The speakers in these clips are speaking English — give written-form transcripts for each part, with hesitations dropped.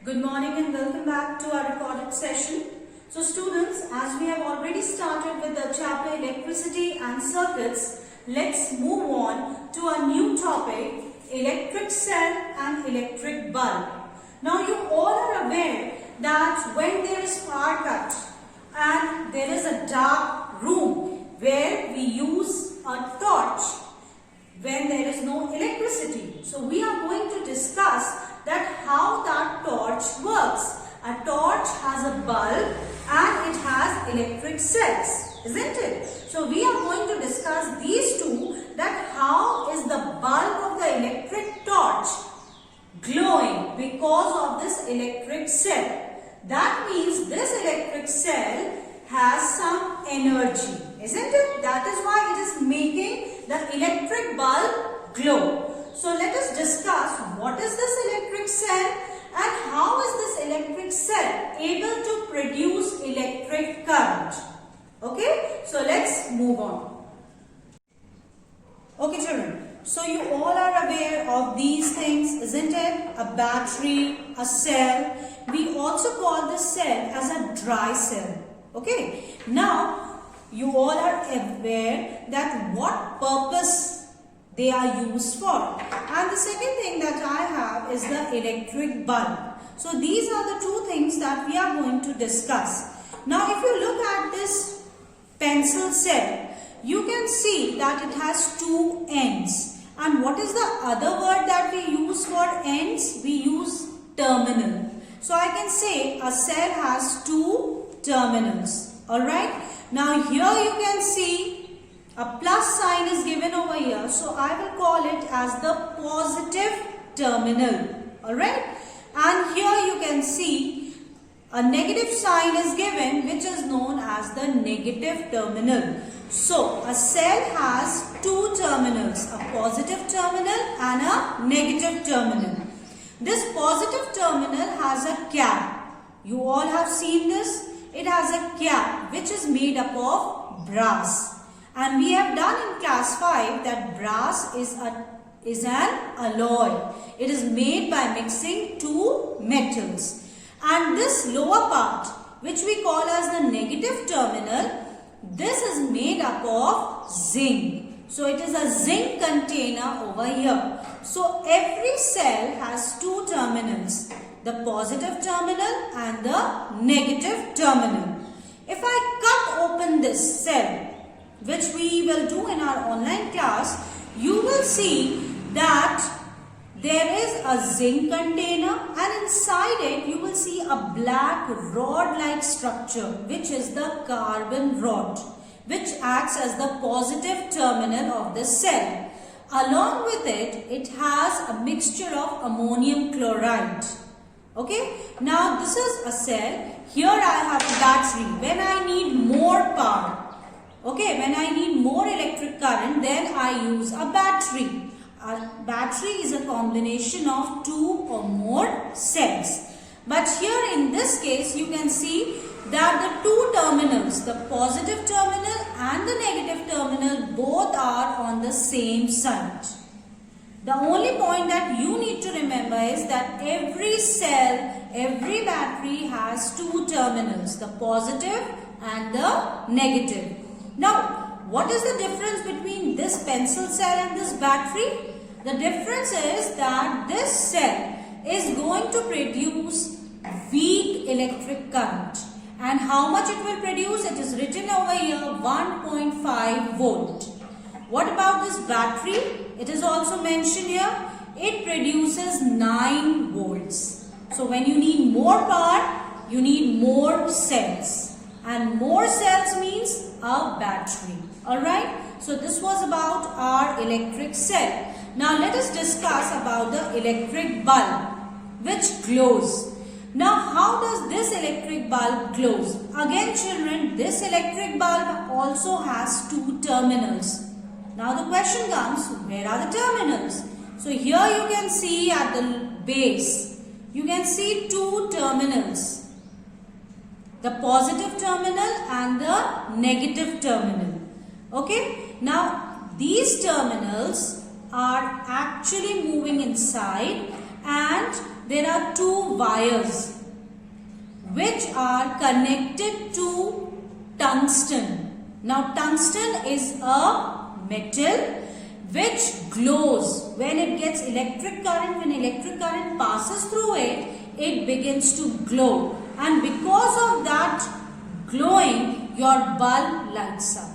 Good morning and welcome back to our recorded session. So students, as we have already started with the chapter Electricity and Circuits, let's move on to a new topic, electric cell and electric bulb. Now you all are aware that when there is power cut and there is a dark room where we use a torch when there is no electricity. So we are going to discuss that how that torch works. A torch has a bulb and it has electric cells, isn't it? So we are going to discuss these two, that how is the bulb of the electric torch glowing because of this electric cell. That means this electric cell has some energy, isn't it? That is why it is making the electric bulb glow. So let us discuss what is this electric cell and how is this electric cell able to produce electric current. Okay, so let's move on. Okay children, so you all are aware of these things, isn't it? A battery, a cell. We also call this cell as a dry cell. Okay, now you all are aware that what purpose they are used for. And the second thing that I have is the electric bulb. So these are the two things that we are going to discuss. Now if you look at this pencil cell, you can see that it has two ends. And what is the other word that we use for ends? We use terminal. So I can say a cell has two terminals. Alright. Now here you can see a plus sign is given over here. So I will call it as the positive terminal. Alright. And here you can see a negative sign is given, which is known as the negative terminal. So a cell has two terminals, a positive terminal and a negative terminal. This positive terminal has a cap. You all have seen this. It has a cap which is made up of brass. And we have done in class 5 that brass is an alloy. It is made by mixing two metals. And this lower part, which we call as the negative terminal, this is made up of zinc. So it is a zinc container over here. So every cell has two terminals, the positive terminal and the negative terminal. If I cut open this cell, which we will do in our online class, you will see that there is a zinc container and inside it you will see a black rod-like structure, which is the carbon rod, which acts as the positive terminal of the cell. Along with it, it has a mixture of ammonium chloride. Okay, now this is a cell. Here I have a battery. When I need more power, okay, when I need more electric current, then I use a battery. A battery is a combination of two or more cells. But here in this case, you can see that the two terminals, the positive terminal and the negative terminal, both are on the same side. The only point that you need to remember is that every cell, every battery has two terminals, the positive and the negative. Now, what is the difference between this pencil cell and this battery? The difference is that this cell is going to produce weak electric current. And how much it will produce? It is written over here 1.5 volt. What about this battery? It is also mentioned here. It produces 9 volts. So when you need more power, you need more cells. And more cells means a battery. Alright. So this was about our electric cell. Now let us discuss about the electric bulb, which glows. Now how does this electric bulb glows? Again children, this electric bulb also has two terminals. Now the question comes, where are the terminals? So here you can see at the base, you can see two terminals. The positive terminal and the negative terminal. Okay. Now these terminals are actually moving inside and there are two wires which are connected to tungsten. Now tungsten is a metal which glows. When it gets electric current, when electric current passes through it, it begins to glow. And because of that glowing, your bulb lights up.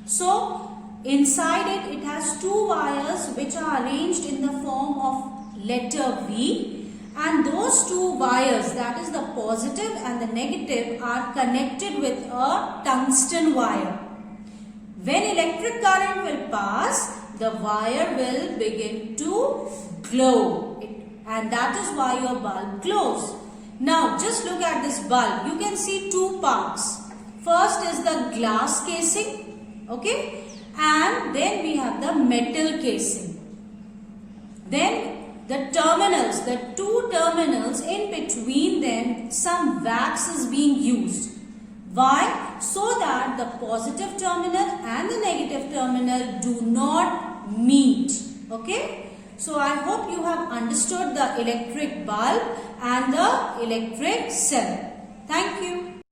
So inside it has two wires which are arranged in the form of letter V. And those two wires, that is the positive and the negative, are connected with a tungsten wire. When electric current will pass, the wire will begin to glow. And that is why your bulb glows. Now just look at this bulb. You can see two parts. First is the glass casing. Okay. And then we have the metal casing. Then the terminals, the two terminals, in between them some wax is being used. Why? So that the positive terminal and the negative terminal do not meet. Okay? So I hope you have understood the electric bulb and the electric cell. Thank you.